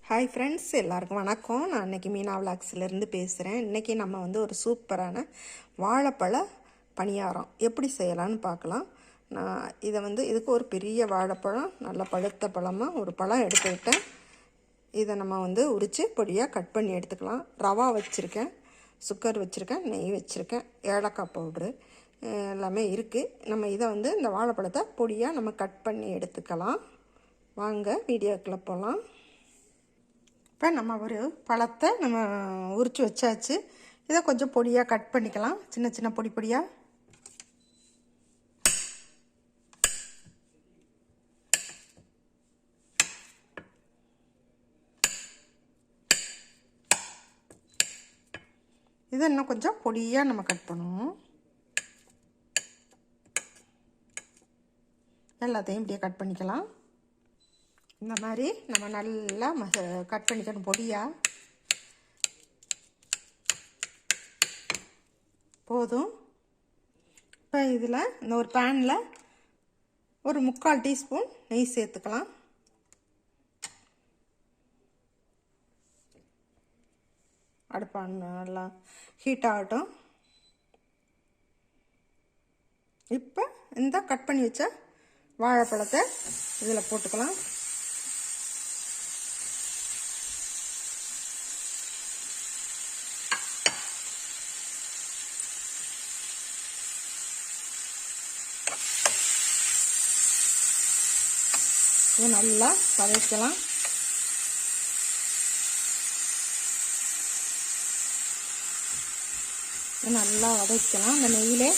Hi friends, எல்லாருக்கும் வணக்கம். நான் இன்றைக்கி மீனா விலாக்ஸ்லேருந்து பேசுகிறேன். இன்றைக்கி நம்ம ஒரு சூப்பரான வாழைப்பழ பணியாரம் எப்படி செய்யலான்னு பார்க்கலாம். நான் இதை இதுக்கு ஒரு பெரிய வாழைப்பழம், நல்ல பழுத்த பழமாக ஒரு பழம் எடுத்துக்கிட்டேன். இதை நம்ம உரித்து பொடியாக கட் பண்ணி எடுத்துக்கலாம். ரவா வச்சுருக்கேன், சுகர் வச்சுருக்கேன், நெய் வச்சுருக்கேன், ஏலக்காய் பவுட்ரு எல்லாமே இருக்குது. நம்ம இதை இந்த வாழைப்பழத்தை பொடியாக நம்ம கட் பண்ணி எடுத்துக்கலாம். வாங்க வீடியோக்குள்ளே போகலாம். இப்போ நம்ம ஒரு பழத்தை நம்ம உரித்து வச்சாச்சு. இதை கொஞ்சம் பொடியாக கட் பண்ணிக்கலாம், சின்ன சின்ன பொடி பொடியாக. இதை இன்னும் கொஞ்சம் பொடியாக நம்ம கட் பண்ணுவோம். எல்லாத்தையும் இப்படியே கட் பண்ணிக்கலாம். இந்த மாதிரி நம்ம நல்லா கட் பண்ணிக்கணும் பொடியாக. போதும். இப்போ இதில் இந்த ஒரு பேனில் ஒரு 3/4 டீஸ்பூன் நெய் சேர்த்துக்கலாம். அடுப்பான் நல்லா ஹீட் ஆகட்டும். இப்போ இந்த கட் பண்ணி வச்ச வாழைப்பழத்தை இதில் போட்டுக்கலாம். இது நல்லா வதக்கலாம். நல்லா வதக்கலாம். இந்த நெய்யிலே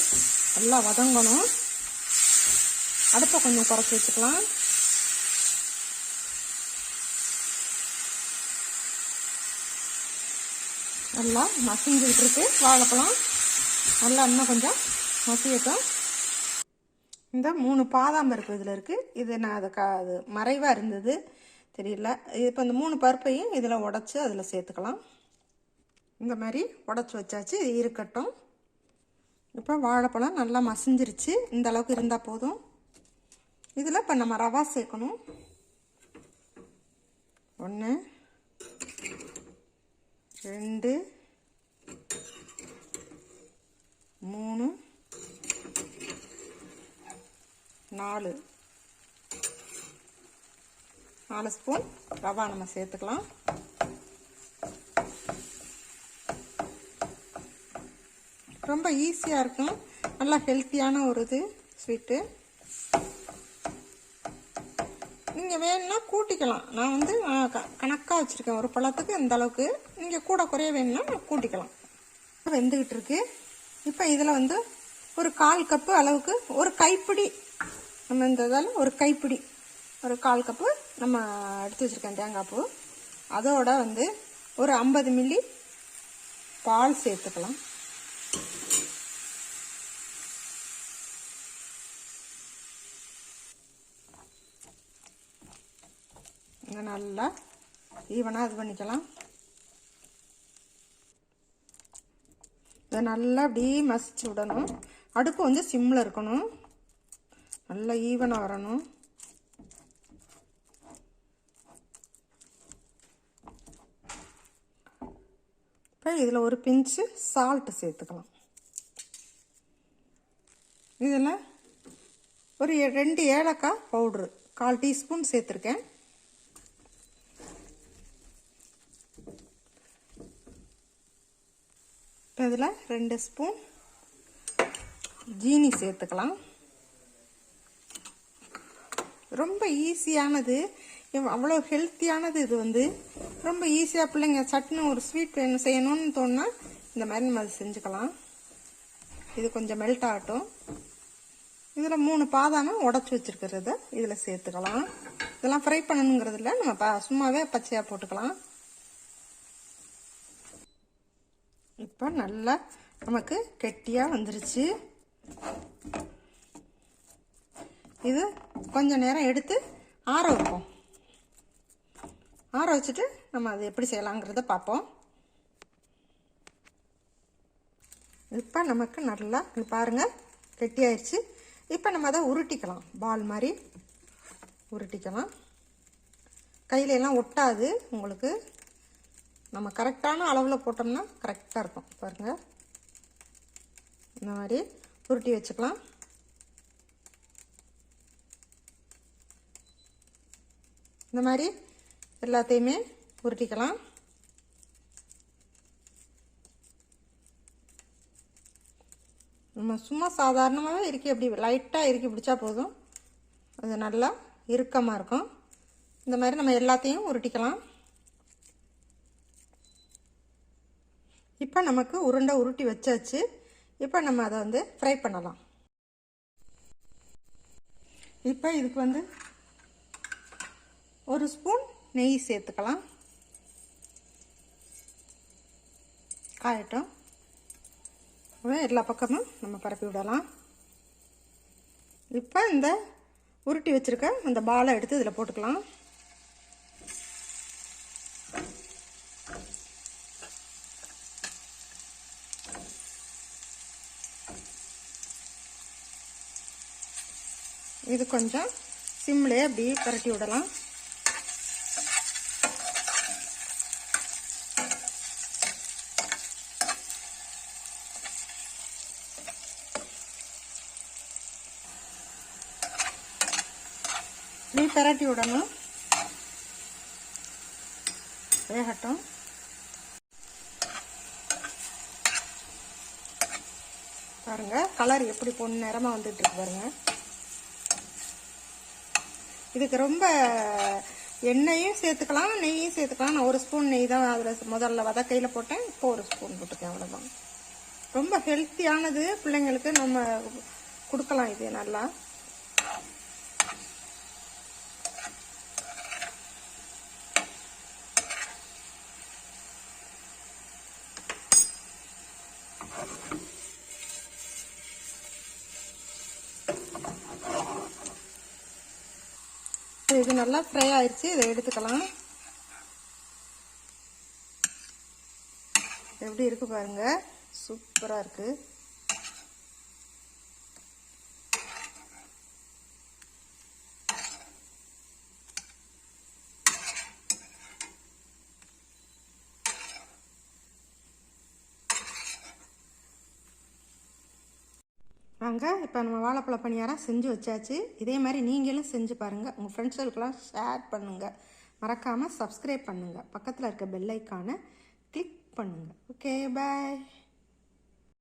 நல்லா வதங்கணும். அடுப்பை கொஞ்சம் குறைச்சி வச்சுக்கலாம். நல்லா மசிஞ்சுக்கிட்டு இருக்கு வாழைப்பழம். நல்லா இன்னும் கொஞ்சம் மசியட்டும். இந்த 3 பாதாம் பருப்பு இதில் இருக்குது. இது நான் அது மறைவாக இருந்தது தெரியல. இப்போ இந்த 3 பருப்பையும் இதில் உடச்சி அதில் சேர்த்துக்கலாம். இந்த மாதிரி உடச்சி வச்சாச்சு, இது இருக்கட்டும். இப்போ வாழைப்பழம் நல்லா மசிஞ்சிருச்சு. இந்த அளவுக்கு இருந்தால் போதும். இதில் இப்போ நம்ம ரவா சேர்க்கணும். 1 2 3 4 ஸ்பூன் ரவா நம்ம சேர்த்துக்கலாம். ரொம்ப ஈஸியாக இருக்கும், நல்லா ஹெல்த்தியான ஒரு இது ஸ்வீட்டு. நீங்கள் வேணும்னா கூட்டிக்கலாம். நான் கணக்காக வச்சுருக்கேன். ஒரு பழத்துக்கு இந்த அளவுக்கு. நீங்கள் கூட குறைய வேணும்னா கூட்டிக்கலாம். வெந்துக்கிட்டு இருக்கு. இப்போ இதில் ஒரு 1/4 கப்பு அளவுக்கு, ஒரு கைப்பிடி, நம்ம இந்த இதில் ஒரு கைப்பிடி, ஒரு 1/4 கப்பு நம்ம எடுத்து வச்சுருக்கேன் தேங்காய் பூ. அதோட ஒரு 50 மில்லி பால் சேர்த்துக்கலாம். நல்லா ஈவனாக இது பண்ணிக்கலாம். இதை நல்லா அப்படியே மசிச்சு விடணும். அடுப்பு சிம்மில் இருக்கணும். நல்லா ஈவனாக வரணும். இப்போ இதில் ஒரு பிஞ்சு சால்ட்டு சேர்த்துக்கலாம். இதில் ஒரு 2 ஏலக்காய் பவுட்ரு 1/4 டீஸ்பூன் சேர்த்துருக்கேன். இப்போ இதில் 2 ஸ்பூன் ஜீனி சேர்த்துக்கலாம். ரொம்ப ஈஸியானது, அவ்வளோ ஹெல்த்தியானது. இது ரொம்ப ஈஸியாக பிள்ளைங்க சட்டுன்னு ஒரு ஸ்வீட் வேணும் செய்யணும்னு தோணுன்னா இந்த மாதிரி நம்ம அது செஞ்சுக்கலாம். இது கொஞ்சம் மெல்ட் ஆகட்டும். இதில் 3 பாதாமை உடச்சி வச்சுருக்கிறத இதில் சேர்த்துக்கலாம். இதெல்லாம் ஃப்ரை பண்ணணுங்கிறதுல நம்ம சும்மாவே பச்சையாக போட்டுக்கலாம். இப்போ நல்லா நமக்கு கெட்டியாக வந்துருச்சு. இது கொஞ்சம் நேரம் எடுத்து ஆற வைப்போம். ஆற வச்சுட்டு நம்ம அது எப்படி செய்யலாங்கிறத பார்ப்போம். இப்போ நமக்கு நல்லா பாருங்கள் கெட்டியாயிடுச்சு. இப்போ நம்ம அதை உருட்டிக்கலாம். பால் மாதிரி உருட்டிக்கலாம். கையில எல்லாம் ஒட்டாது உங்களுக்கு. நம்ம கரெக்டான அளவில் போட்டோம்னா கரெக்டாக இருக்கும். பாருங்கள், இந்த மாதிரி உருட்டி வச்சுக்கலாம். இந்த மாதிரி எல்லாத்தையுமே உருட்டிக்கலாம். நம்ம சும்மா சாதாரணமாகவே இறுக்கி அப்படி லைட்டாக இறுக்கி பிடிச்சா போதும், அது நல்லா இறுக்கமாக இருக்கும். இந்த மாதிரி நம்ம எல்லாத்தையும் உருட்டிக்கலாம். இப்போ நமக்கு உருண்டை உருட்டி வச்சாச்சு. இப்போ நம்ம அதை வந்து ஃப்ரை பண்ணலாம். இப்போ இதுக்கு வந்து ஒரு ஸ்பூன் நெய் சேர்த்துக்கலாம். காயட்டும். எல்லா பக்கமும் நம்ம பரப்பி விடலாம். இப்போ இந்த உருட்டி வச்சுருக்க அந்த பாலை எடுத்து இதில் போட்டுக்கலாம். இது கொஞ்சம் சிம்லே அப்படி பரட்டி விடலாம். இப்படி பரட்டி விடணும், வேகட்டும். பாருங்க, கலர் எப்படி பொன் நிறமாக வந்துட்டு இருக்கு பாருங்க. இதுக்கு ரொம்ப எண்ணெயும் சேர்த்துக்கலாம், நெய்யும் சேர்த்துக்கலாம். நான் ஒரு ஸ்பூன் நெய் தான் அதில் முதல்ல வதக்கையில் போட்டேன். இப்போ ஒரு ஸ்பூன் போட்டுக்கேன், அவ்வளோதான். ரொம்ப ஹெல்த்தியானது, பிள்ளைங்களுக்கு நம்ம கொடுக்கலாம் இது நல்லா. இது நல்லா ஃப்ரை ஆயிடுச்சு. இதை எடுத்துக்கலாம். எப்படி இருக்கு பாருங்க, சூப்பரா இருக்கு. வாங்க, இப்போ நம்ம வாழைப்பழ பணியாரம் செஞ்சு வச்சாச்சு. இதே மாதிரி நீங்களும் செஞ்சு பாருங்கள். உங்கள் ஃப்ரெண்ட்ஸுக்கெல்லாம் ஷேர் பண்ணுங்கள். மறக்காமல் சப்ஸ்கிரைப் பண்ணுங்கள். பக்கத்தில் இருக்க பெல் ஐக்கானை கிளிக் பண்ணுங்கள். ஓகே, பாய்.